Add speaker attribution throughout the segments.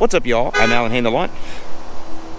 Speaker 1: What's up, y'all? I'm Alan Hain the Lawn.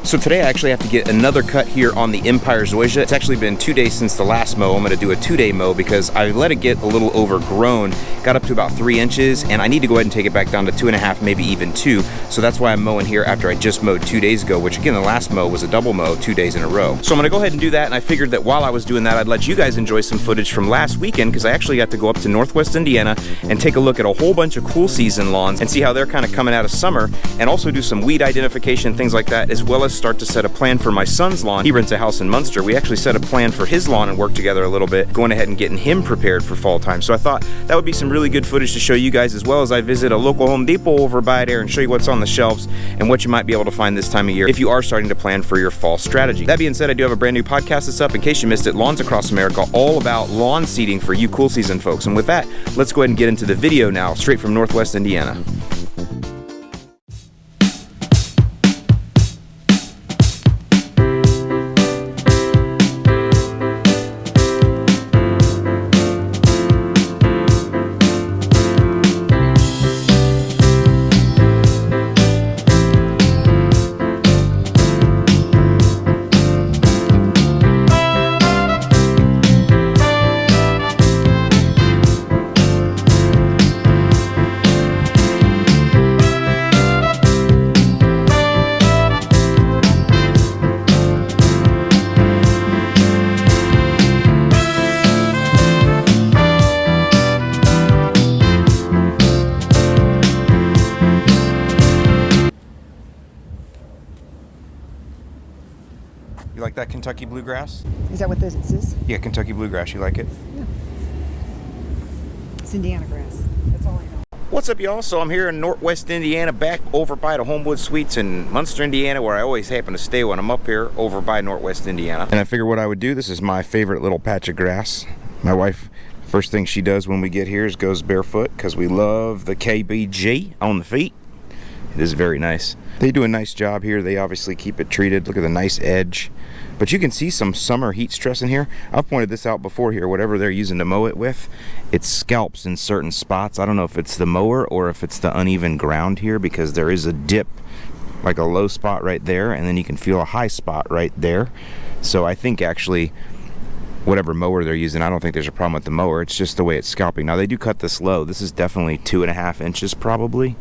Speaker 1: So today I actually have to get another cut here on the Empire Zoysia. It's actually been 2 days since the last mow. I'm going to do a 2-day mow because I let it get a little overgrown. Got up to about 3 inches, and I need to go ahead and take it back down to 2.5, maybe even 2. So that's why I'm mowing here after I just mowed 2 days ago, which again, the last mow was a double mow 2 days in a row. So I'm going to go ahead and do that, and I figured that while I was doing that, I'd let you guys enjoy some footage from last weekend because I actually got to go up to Northwest Indiana and take a look at a whole bunch of cool season lawns and see how they're kind of coming out of summer, and also do some weed identification, things like that, as well as start to set a plan for my son's lawn. He rents a house in Munster. We actually set a plan for his lawn and worked together a little bit, going ahead and getting him prepared for fall time. So I thought that would be some really good footage to show you guys, as well as I visit a local Home Depot over by there and show you what's on the shelves and what you might be able to find this time of year if you are starting to plan for your fall strategy. That being said, I do have a brand new podcast that's up in case you missed it, Lawns Across America, all about lawn seeding for you cool season folks. And with that, let's go ahead and get into the video now, straight from Northwest Indiana. You like that Kentucky Bluegrass?
Speaker 2: Is that what this is?
Speaker 1: Yeah, Kentucky Bluegrass. You like it?
Speaker 2: Yeah. It's Indiana grass. That's all I know.
Speaker 1: What's up, y'all? So I'm here in Northwest Indiana, back over by the Homewood Suites in Munster, Indiana, where I always happen to stay when I'm up here over by Northwest Indiana. And I figured what I would do, this is my favorite little patch of grass. My wife, first thing she does when we get here is goes barefoot because we love the KBG on the feet. It is very nice. They do a nice job here. They obviously keep it treated. Look at the nice edge. But you can see some summer heat stress in here. I've pointed this out before here. Whatever they're using to mow it with, it scalps in certain spots. I don't know if it's the mower or if it's the uneven ground here, because there is a dip, like a low spot right there, and then you can feel a high spot right there. So I think actually whatever mower they're using, I don't think there's a problem with the mower. It's just the way it's scalping. Now they do cut this low. This is definitely 2.5 inches probably.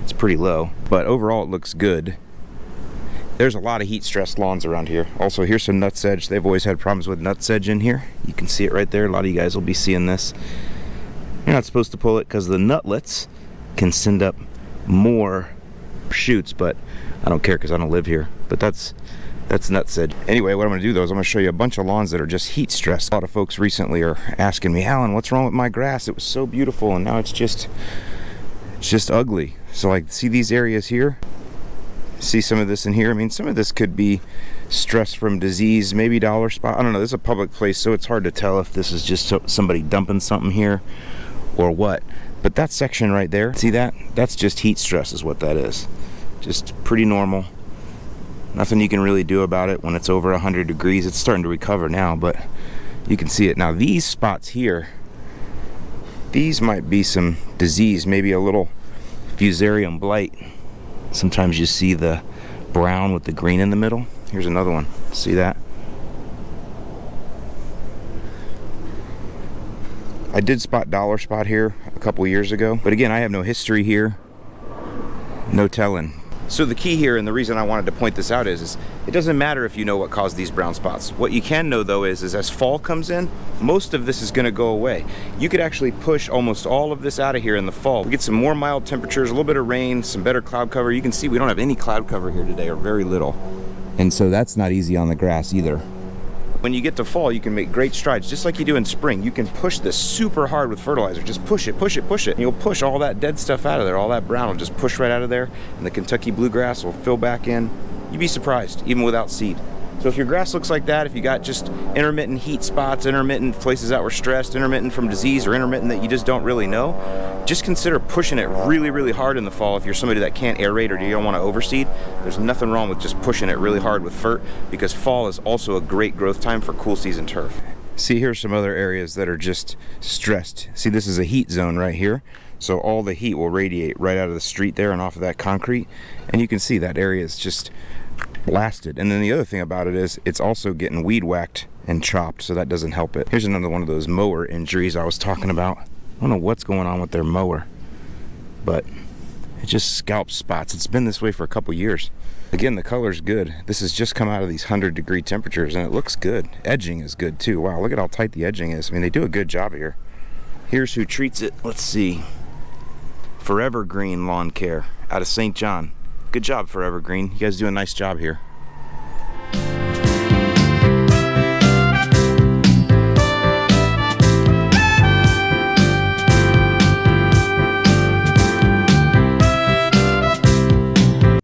Speaker 1: It's pretty low, but overall it looks good. There's a lot of heat stressed lawns around here. Also, here's some nutsedge. They've always had problems with nutsedge in here. You can see it right there. A lot of you guys will be seeing this. You're not supposed to pull it because the nutlets can send up more shoots, but I don't care because I don't live here. But that's nutsedge. Anyway, what I'm going to do though is I'm going to show you a bunch of lawns that are just heat stressed. A lot of folks recently are asking me, Alan, what's wrong with my grass? It was so beautiful and now it's just ugly. So like, see these areas here? See some of this in here? I mean, some of this could be stress from disease, maybe dollar spot. I don't know. This is a public place, so it's hard to tell if this is just somebody dumping something here or what. But that section right there, see that? That's just heat stress is what that is. Just pretty normal. Nothing you can really do about it when it's over 100 degrees. It's starting to recover now, but you can see it. Now these spots here, these might be some disease, maybe a little Fusarium Blight. Sometimes you see the brown with the green in the middle. Here's another one. See that? I did spot dollar spot here a couple years ago, but again, I have no history here. No telling. So the key here, and the reason I wanted to point this out is it doesn't matter if you know what caused these brown spots. What you can know though is as fall comes in, most of this is going to go away. You could actually push almost all of this out of here in the fall. We get some more mild temperatures, a little bit of rain, some better cloud cover. You can see we don't have any cloud cover here today, or very little. And so that's not easy on the grass either. When you get to fall, you can make great strides, just like you do in spring. You can push this super hard with fertilizer. Just push it, push it, push it. And you'll push all that dead stuff out of there. All that brown will just push right out of there, and the Kentucky Bluegrass will fill back in. You'd be surprised, even without seed. So if your grass looks like that, if you got just intermittent heat spots, intermittent places that were stressed, intermittent from disease, or intermittent that you just don't really know, just consider pushing it really, really hard in the fall. If you're somebody that can't aerate or you don't want to overseed, there's nothing wrong with just pushing it really hard with fert, because fall is also a great growth time for cool season turf. See, here's some other areas that are just stressed. See, this is a heat zone right here. So all the heat will radiate right out of the street there and off of that concrete. And you can see that area is just blasted. And then the other thing about it is it's also getting weed whacked and chopped, so that doesn't help it. Here's another one of those mower injuries I was talking about. I don't know what's going on with their mower, but it just scalps spots. It's been this way for a couple years. Again, the color's good. This has just come out of these 100-degree temperatures and it looks good. Edging is good too. Wow, look at how tight the edging is. I mean, they do a good job here. Here's who treats it. Let's see. Forever Green Lawn Care out of St. John. Good job, Forever Green. You guys do a nice job here.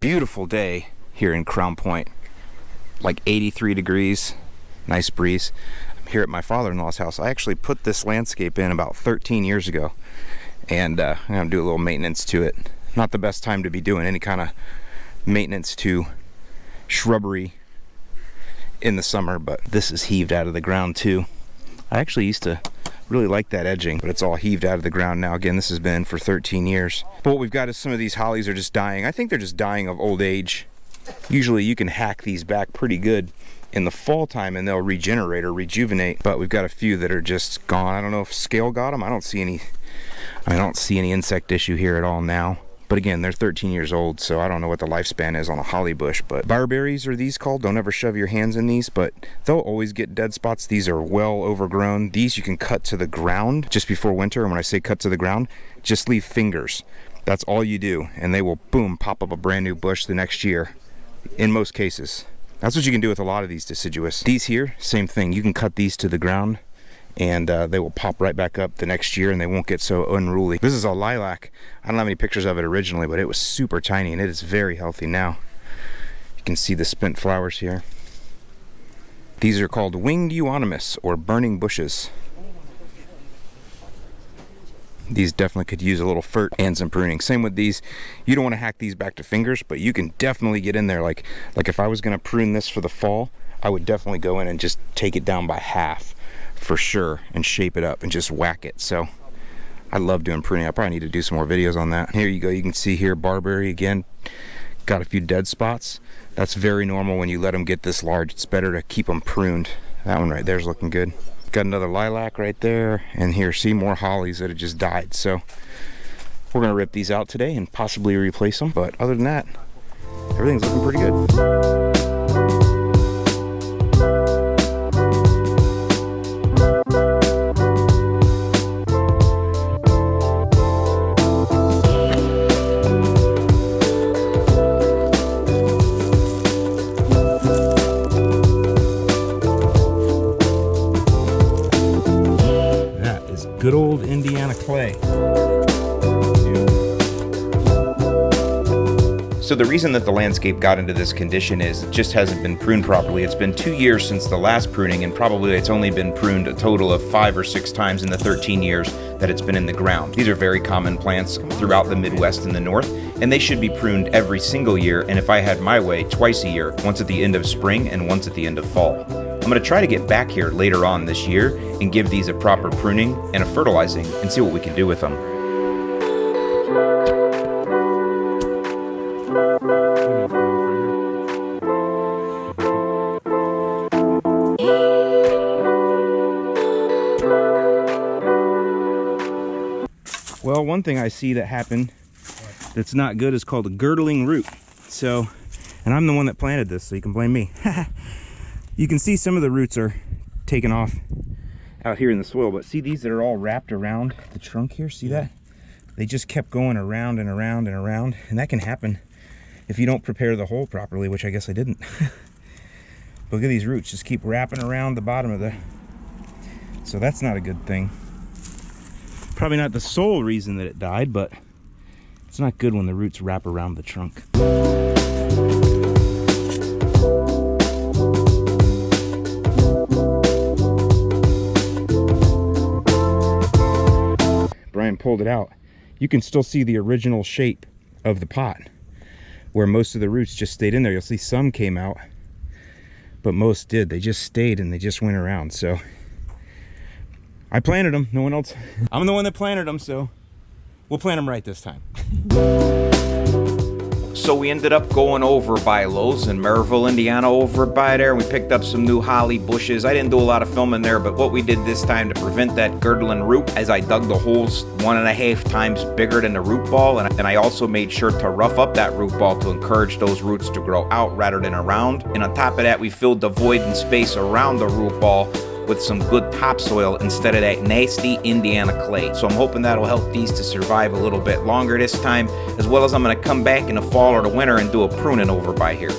Speaker 1: Beautiful day here in Crown Point. Like 83 degrees, nice breeze. I'm here at my father-in-law's house. I actually put this landscape in about 13 years ago. And I'm gonna do a little maintenance to it. Not the best time to be doing any kind of maintenance to shrubbery in the summer, but this is heaved out of the ground too. I actually used to really like that edging, but it's all heaved out of the ground now. Again, this has been for 13 years. But what we've got is some of these hollies are just dying. I think they're just dying of old age. Usually you can hack these back pretty good in the fall time and they'll regenerate or rejuvenate, but we've got a few that are just gone. I don't know if scale got them. I don't see any insect issue here at all now. But again, they're 13 years old, so I don't know what the lifespan is on a holly bush. But barberries are these called. Don't ever shove your hands in these, but they'll always get dead spots. These are well overgrown. These you can cut to the ground just before winter. And when I say cut to the ground, just leave fingers. That's all you do. And they will, boom, pop up a brand new bush the next year, in most cases. That's what you can do with a lot of these deciduous. These here, same thing. You can cut these to the ground and they will pop right back up the next year and they won't get so unruly. This is a lilac. I don't have any pictures of it originally, but it was super tiny and it is very healthy now. You can see the spent flowers here. These are called winged Euonymus or burning bushes. These definitely could use a little fert and some pruning. Same with these. You don't want to hack these back to fingers, but you can definitely get in there. Like if I was going to prune this for the fall, I would definitely go in and just take it down by half for sure and shape it up and just whack it. So I love doing pruning. I probably need to do some more videos on that. Here you go. You can see here barberry again. Got a few dead spots. That's very normal when you let them get this large. It's better to keep them pruned. That one right there is looking good. Got another lilac right there, and here, see more hollies that have just died. So we're gonna rip these out today and possibly replace them. But other than that, everything's looking pretty good. Good old Indiana clay. So the reason that the landscape got into this condition is it just hasn't been pruned properly. It's been 2 years since the last pruning, and probably it's only been pruned a total of 5 or 6 times in the 13 years that it's been in the ground. These are very common plants throughout the Midwest and the North, and they should be pruned every single year, and if I had my way, twice a year, once at the end of spring and once at the end of fall. I'm going to try to get back here later on this year and give these a proper pruning and a fertilizing and see what we can do with them. Well, one thing I see that happened that's not good is called a girdling root. So, and I'm the one that planted this, so you can blame me. You can see some of the roots are taken off out here in the soil, but see these that are all wrapped around the trunk here? See that? They just kept going around and around and around, and that can happen if you don't prepare the hole properly, which I guess I didn't. But look at these roots, just keep wrapping around the bottom of the... So that's not a good thing. Probably not the sole reason that it died, but it's not good when the roots wrap around the trunk. Brian pulled it out. You can still see the original shape of the pot where most of the roots just stayed in there. You'll see some came out, but most did. They just stayed and they just went around. So I planted them, no one else. I'm the one that planted them, so We'll plant them right this time. So we ended up going over by Lowe's in Maryville, Indiana, over by there. We picked up some new holly bushes. I didn't do a lot of filming there, but what we did this time to prevent that girdling root, as I dug the holes 1.5 times bigger than the root ball, and I also made sure to rough up that root ball to encourage those roots to grow out rather than around. And on top of that, we filled the void and space around the root ball with some good topsoil instead of that nasty Indiana clay. So I'm hoping that'll help these to survive a little bit longer this time, as well as I'm gonna come back in the fall or the winter and do a pruning over by here.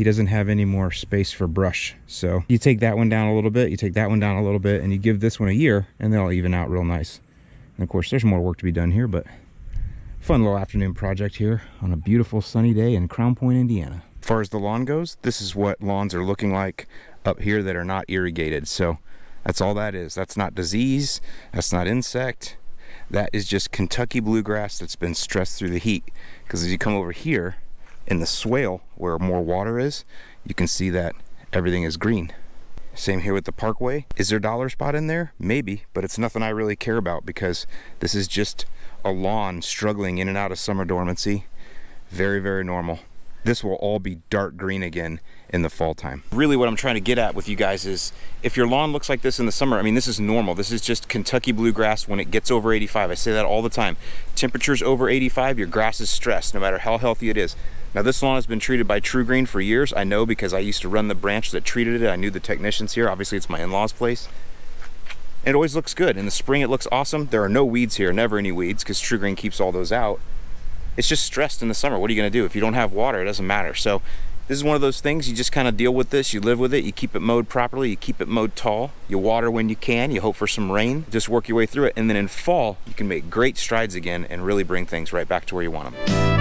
Speaker 1: He doesn't have any more space for brush. So you take that one down a little bit, you take that one down a little bit, and you give this one a year, and they'll even out real nice. And of course, there's more work to be done here, but fun little afternoon project here on a beautiful sunny day in Crown Point, Indiana. As far as the lawn goes, this is what lawns are looking like up here that are not irrigated. So that's all that is. That's not disease, that's not insect. That is just Kentucky bluegrass that's been stressed through the heat. Because as you come over here, in the swale where more water is, you can see that everything is green. Same here with the parkway. Is there a dollar spot in there? Maybe, but it's nothing I really care about because this is just a lawn struggling in and out of summer dormancy. Very, very normal. This will all be dark green again in the fall time. Really what I'm trying to get at with you guys is if your lawn looks like this in the summer, I mean, this is normal. This is just Kentucky bluegrass when it gets over 85. I say that all the time. Temperatures over 85, your grass is stressed no matter how healthy it is. Now this lawn has been treated by True Green for years. I know because I used to run the branch that treated it. I knew the technicians here. Obviously it's my in-laws' place. And it always looks good. In the spring it looks awesome. There are no weeds here, never any weeds, because True Green keeps all those out. It's just stressed in the summer. What are you gonna do? If you don't have water, it doesn't matter. So this is one of those things, you just kind of deal with this, you live with it, you keep it mowed properly, you keep it mowed tall, you water when you can, you hope for some rain, just work your way through it. And then in fall, you can make great strides again and really bring things right back to where you want them.